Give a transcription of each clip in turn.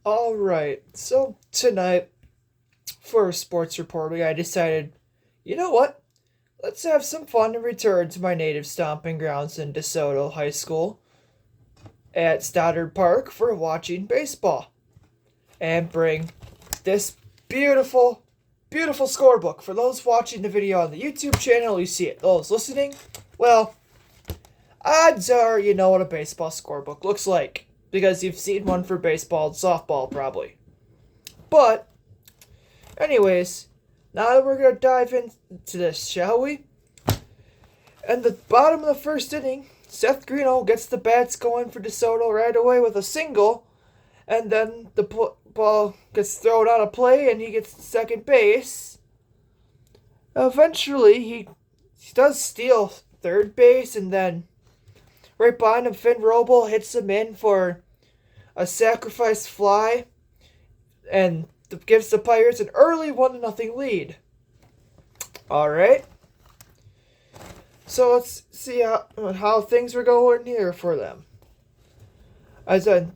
Alright, so tonight for sports reporting, I decided, you know what? Let's have some fun and return to my native stomping grounds in DeSoto High School at Stoddard Park for watching baseball. And bring this beautiful, beautiful scorebook. For those watching the video on the YouTube channel, you see it. Those listening, well, odds are you know what a baseball scorebook looks like. Because you've seen one for baseball and softball, probably. But, anyways, now that we're going to dive into this, shall we? And the bottom of the first inning, Seth Greeno gets the bats going for DeSoto right away with a single. And then the ball gets thrown on a play and he gets to second base. Eventually, he does steal third base, and then right behind him, Finn Roble hits him in for a sacrifice fly and gives the Pirates an early 1-0 lead. Alright. So let's see how things were going here for them. As in,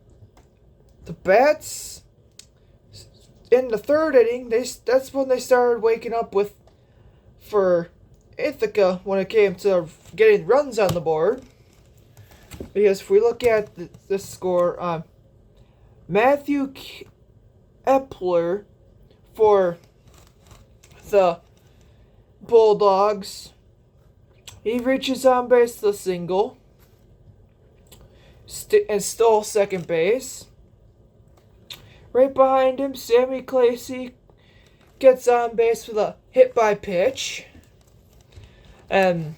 the bats in the third inning, that's when they started waking up for Ithaca when it came to getting runs on the board. Because if we look at the score, Matthew Epler for the Bulldogs, he reaches on base with a single and stole second base. Right behind him, Sammy Clacy gets on base with a hit by pitch. And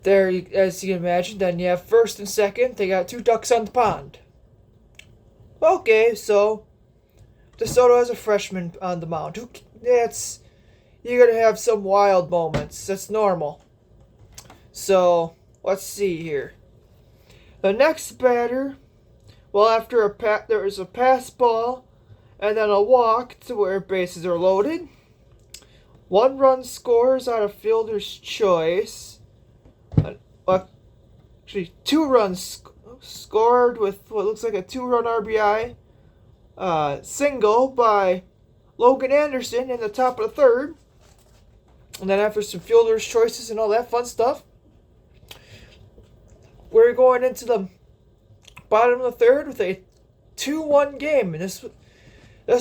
there, as you can imagine, then you have first and second. They got two ducks on the pond. Okay, so DeSoto has a freshman on the mound. You're gonna have some wild moments. That's normal. So let's see here. The next batter, well, after there was a pass ball and then a walk to where bases are loaded. 1 run scores out of fielder's choice. Actually, 2 runs scored with what looks like a 2-run RBI single by Logan Anderson in the top of the third. And then after some fielder's choices and all that fun stuff, we're going into the bottom of the third with a 2-1 game. And this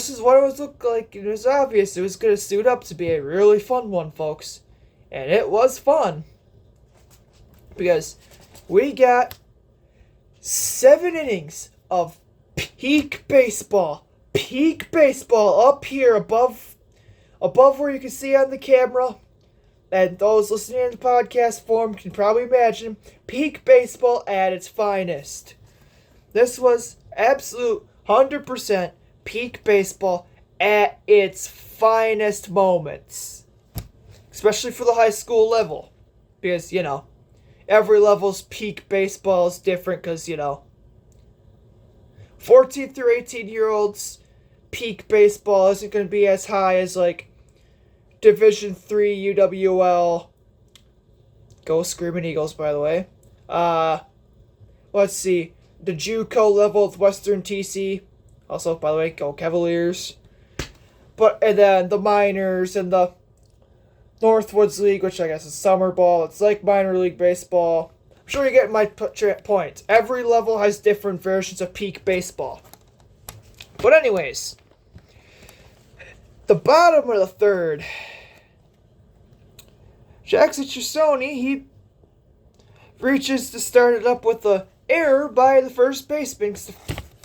is what it was look like. It was obvious it was going to suit up to be a really fun one, folks. And it was fun. Because we got 7 innings of peak baseball. Peak baseball up here above where you can see on the camera. And those listening to the podcast form can probably imagine peak baseball at its finest. This was absolute 100% peak baseball at its finest moments. Especially for the high school level. Because, every level's peak baseball is different because, 14 through 18-year-olds peak baseball isn't going to be as high as, Division III UWL. Go Screaming Eagles, by the way. Let's see. The JUCO level with Western TC. Also, by the way, go Cavaliers. And then the minors and the Northwoods League, which I guess is summer ball. It's like minor league baseball. I'm sure you're getting my point. Every level has different versions of peak baseball. But anyways, the bottom of the third, Jackson Chisoni, he reaches to start it up with an error by the first baseman.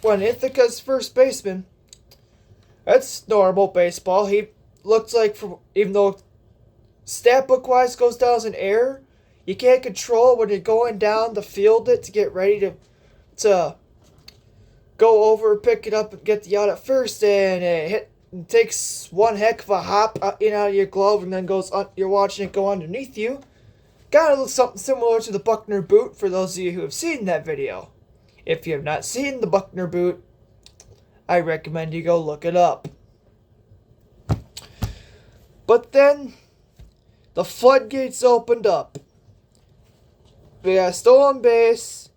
When Ithaca's first baseman, that's normal baseball. He looks like, even though stat book wise goes down as an error, you can't control when you're going down to field it to get ready to go over, pick it up, and get the out at first, and it takes one heck of a hop out of your glove, and then you're watching it go underneath you. Kind of looks something similar to the Buckner boot for those of you who have seen that video. If you have not seen the Buckner boot, I recommend you go look it up. But then the floodgates opened up. We got a stolen base.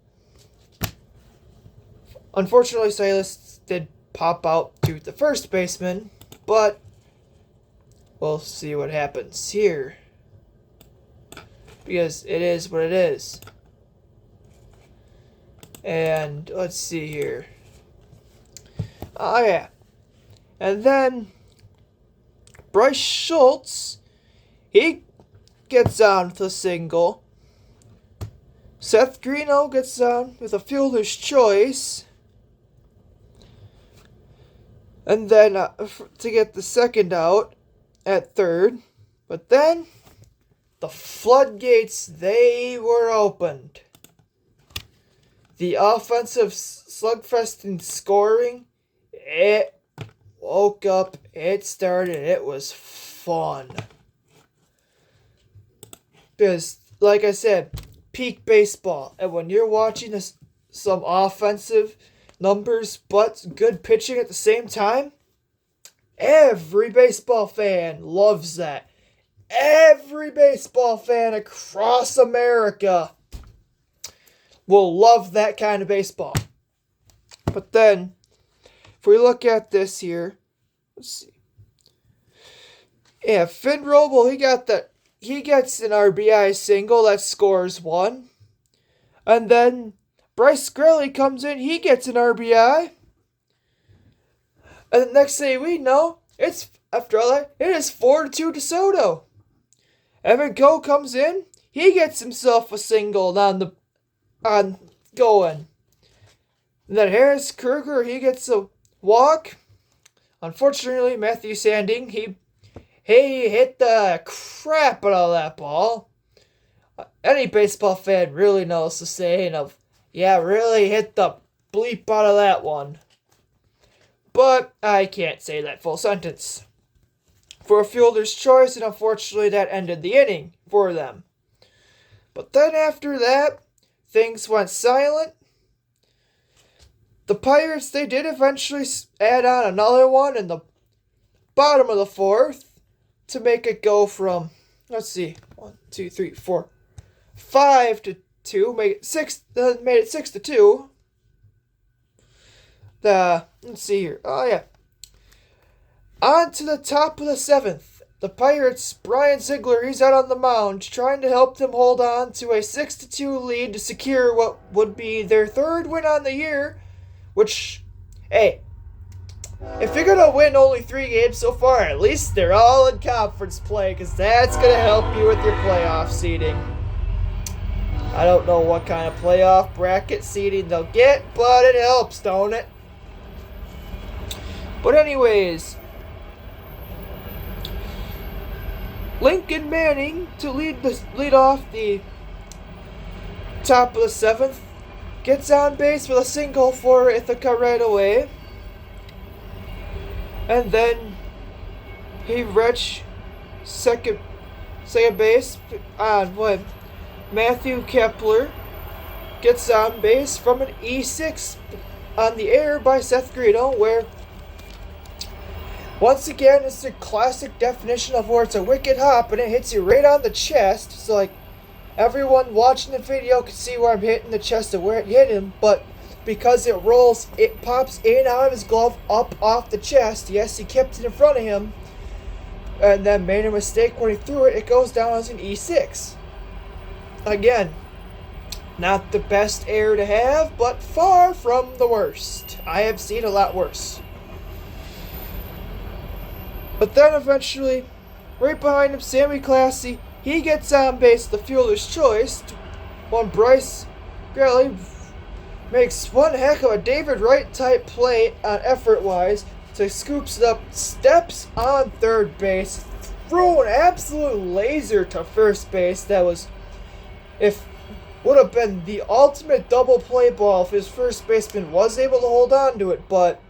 Unfortunately, Silas did pop out to the first baseman, but we'll see what happens here. Because it is what it is. And let's see here. Oh, yeah. And then Bryce Schultz, he gets on with a single. Seth Greeno gets on with a fielder's choice. And then to get the second out at third. But then the floodgates, they were opened. The offensive slugfest in scoring, it woke up, it started, it was fun. Because, like I said, peak baseball. And when you're watching some offensive numbers but good pitching at the same time, every baseball fan loves that. Every baseball fan across America will love that kind of baseball. But then, if we look at this here, let's see. Yeah, Finn Roble, he gets an RBI single that scores one. And then Bryce Grelly comes in, he gets an RBI. And the next thing we know, it is 4-2 DeSoto. Evan Coe comes in, he gets himself a single on going. And then Harris Kruger, he gets a walk. Unfortunately, Matthew Sanding, he hit the crap out of that ball. Any baseball fan really knows the saying of, yeah, really hit the bleep out of that one. But I can't say that full sentence. For a fielder's choice, and unfortunately that ended the inning for them. But then after that, things went silent. The Pirates, they did eventually add on another one in the bottom of the fourth to make it go from, let's see, 1, 2, 3, 4, 5-2, made it 6-2. Let's see here. Oh, yeah. On to the top of the seventh. The Pirates, Brian Ziegler, he's out on the mound trying to help them hold on to a 6-2 lead to secure what would be their third win on the year. Which, hey, if you're going to win only 3 games so far, at least they're all in conference play, because that's going to help you with your playoff seeding. I don't know what kind of playoff bracket seeding they'll get, but it helps, don't it? But anyways, Lincoln Manning to lead off the top of the seventh gets on base with a single for Ithaca right away. And then he reached second base on when Matthew Kepler gets on base from an E6 on the air by Seth Greeno, where once again it's the classic definition of where it's a wicked hop and it hits you right on the chest. So like everyone watching the video can see where I'm hitting the chest and where it hit him, but because it rolls, it pops in and out of his glove, up off the chest. Yes, he kept it in front of him, and then made a mistake when he threw it. It goes down as an E6. Again, not the best air to have, but far from the worst. I have seen a lot worse. But then eventually, right behind him, Sammy Classy, he gets on base, the fielder's choice, when Bryce Grelly makes one heck of a David Wright type play on effort-wise to scoops it up, steps on third base, throw an absolute laser to first base that would have been the ultimate double play ball if his first baseman was able to hold on to it, but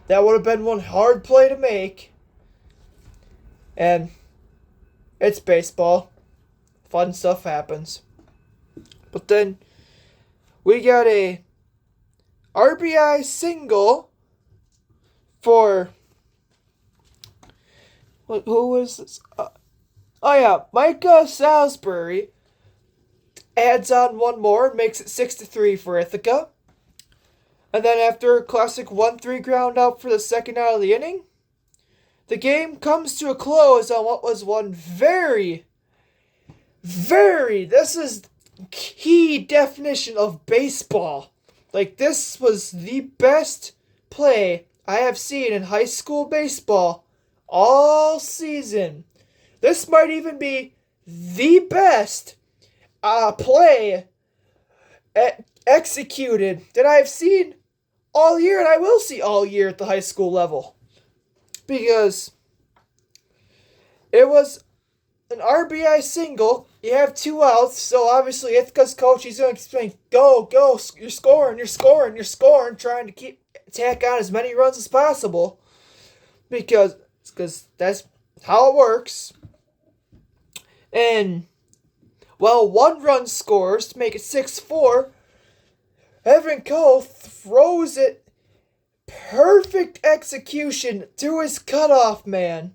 that would have been one hard play to make. And it's baseball. Fun stuff happens. But then we got a RBI single for, who was this? Micah Salisbury adds on one more and makes it 6-3 for Ithaca. And then after a classic 1-3 ground out for the second out of the inning, the game comes to a close on what was one this is key definition of baseball. Like, this was the best play I have seen in high school baseball all season. This might even be the best play executed that I have seen all year, and I will see all year at the high school level. Because it was an RBI single. You have 2 outs, so obviously Ithaca's coach, he's going to explain, go, you're scoring, trying to tack on as many runs as possible. Because that's how it works. And, well, 1 run scores to make it 6-4. Evan Cole throws it, perfect execution to his cutoff man.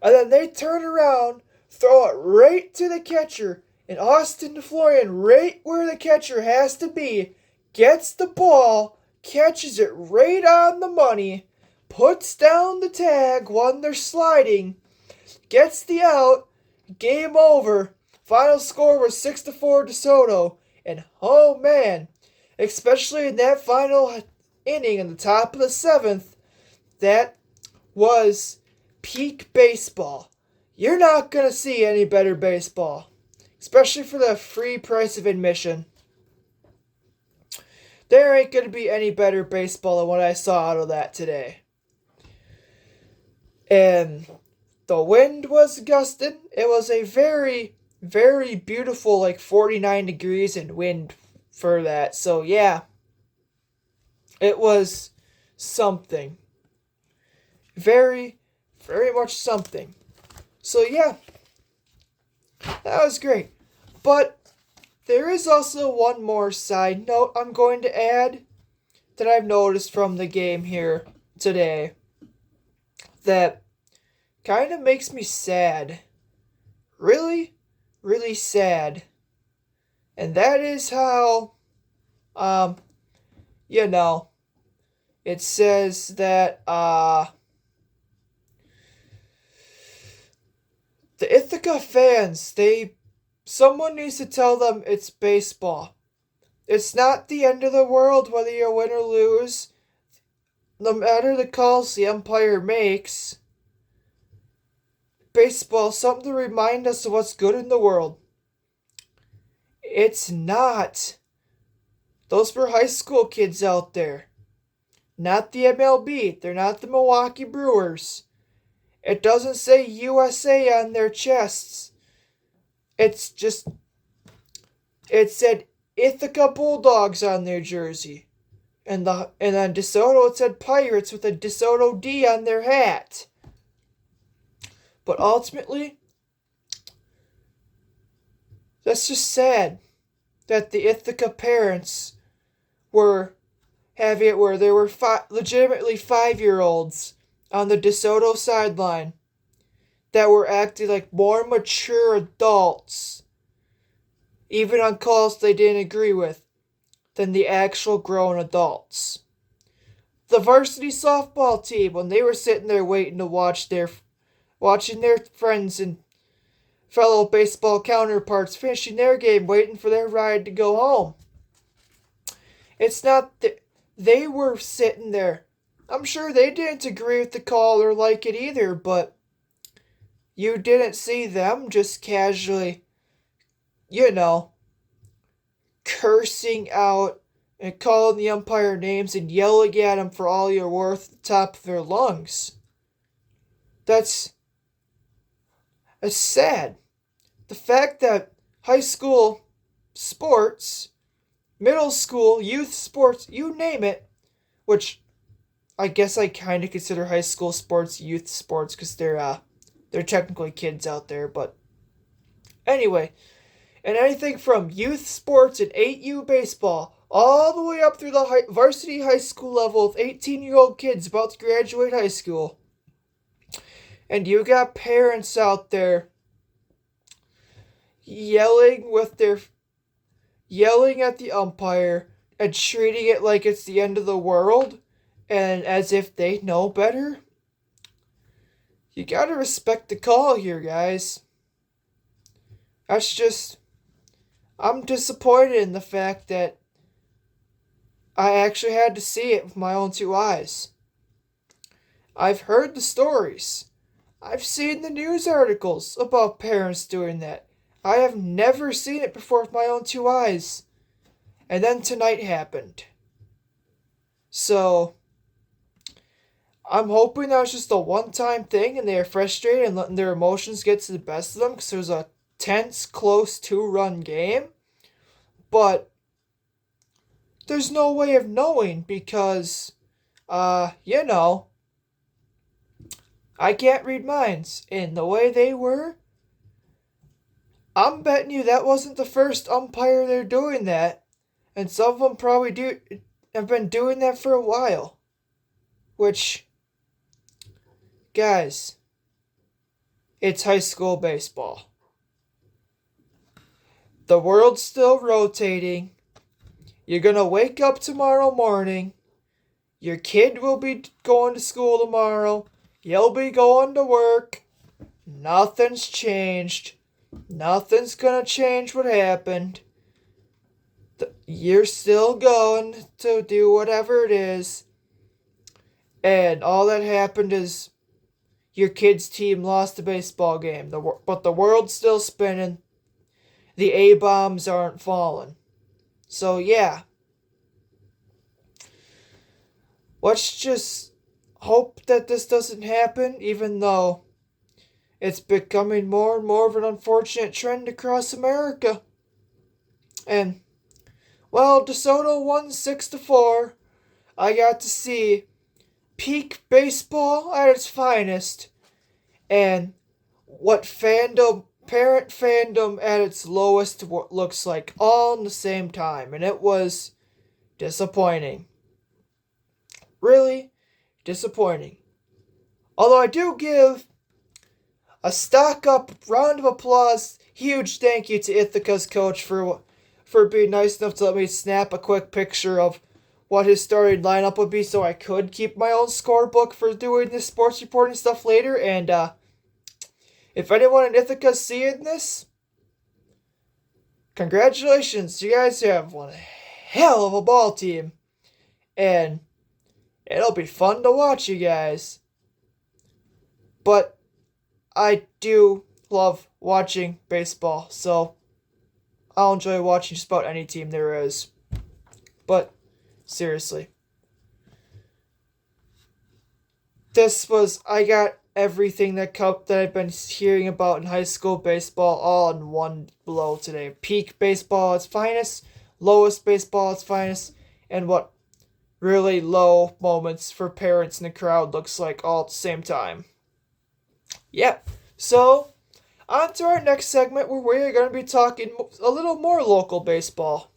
And then they turn around, throw it right to the catcher. And Austin DeFlorian, right where the catcher has to be, gets the ball, catches it right on the money, puts down the tag when they're sliding, gets the out, game over. Final score was 6-4 DeSoto. And oh man, especially in that final inning in the top of the 7th, that was peak baseball. You're not going to see any better baseball, especially for the free price of admission. There ain't going to be any better baseball than what I saw out of that today. And the wind was gusting. It was a very, very beautiful, like 49 degrees and wind for that. So yeah, it was something. Very, very much something. So yeah, that was great. But there is also one more side note I'm going to add that I've noticed from the game here today that kind of makes me sad. Really, really sad. And that is how, it says that, the Ithaca fans, someone needs to tell them it's baseball. It's not the end of the world whether you win or lose. No matter the calls the umpire makes. Baseball is something to remind us of what's good in the world. It's not. Those were high school kids out there. Not the MLB. They're not the Milwaukee Brewers. It doesn't say USA on their chests. It said Ithaca Bulldogs on their jersey. And on DeSoto it said Pirates with a DeSoto D on their hat. But ultimately, that's just sad that the Ithaca parents were having it where there were legitimately 5-year-olds on the DeSoto sideline that were acting like more mature adults, even on calls they didn't agree with, than the actual grown adults. The varsity softball team, when they were sitting there waiting to watching their friends and fellow baseball counterparts finishing their game, waiting for their ride to go home. It's not that they were sitting there. I'm sure they didn't agree with the call or like it either, but you didn't see them just casually, cursing out and calling the umpire names and yelling at him for all you're worth at the top of their lungs. That's sad. The fact that high school sports, middle school, youth sports, you name it, which I guess I kind of consider high school sports youth sports because they're technically kids out there, but anyway, and anything from youth sports and 8U baseball all the way up through the varsity high school level with 18-year-old kids about to graduate high school. And you got parents out there yelling at the umpire, and treating it like it's the end of the world and as if they know better. You gotta respect the call here, guys. That's just. I'm disappointed in the fact that I actually had to see it with my own two eyes. I've heard the stories. I've seen the news articles about parents doing that. I have never seen it before with my own two eyes. And then tonight happened. So, I'm hoping that was just a one-time thing and they are frustrated and letting their emotions get to the best of them because it was a tense, close two-run game. But there's no way of knowing because, you know, I can't read minds. And the way they were, I'm betting you that wasn't the first umpire they're doing that. And some of them probably have been doing that for a while. Which, guys, it's high school baseball. The world's still rotating. You're gonna wake up tomorrow morning. Your kid will be going to school tomorrow. You'll be going to work. Nothing's changed. Nothing's gonna change what happened. You're still going to do whatever it is. And all that happened is your kid's team lost the baseball game. But the world's still spinning. The A-bombs aren't falling. So, yeah. Let's just hope that this doesn't happen, even though it's becoming more and more of an unfortunate trend across America. And, well, DeSoto won 6-4. I got to see peak baseball at its finest. And what parent fandom at its lowest looks like all in the same time. And it was disappointing. Really disappointing. Although I do give a stock up round of applause, huge thank you to Ithaca's coach for being nice enough to let me snap a quick picture of what his starting lineup would be so I could keep my own scorebook for doing this sports reporting stuff later. And if anyone in Ithaca's seeing this, congratulations. You guys have one hell of a ball team. And it'll be fun to watch you guys. But I do love watching baseball, so I'll enjoy watching just about any team there is. But seriously, I got everything that I've been hearing about in high school baseball all in one blow today. Peak baseball at its finest, lowest baseball at its finest, and what really low moments for parents in the crowd looks like all at the same time. Yep. So, on to our next segment where we're going to be talking a little more local baseball.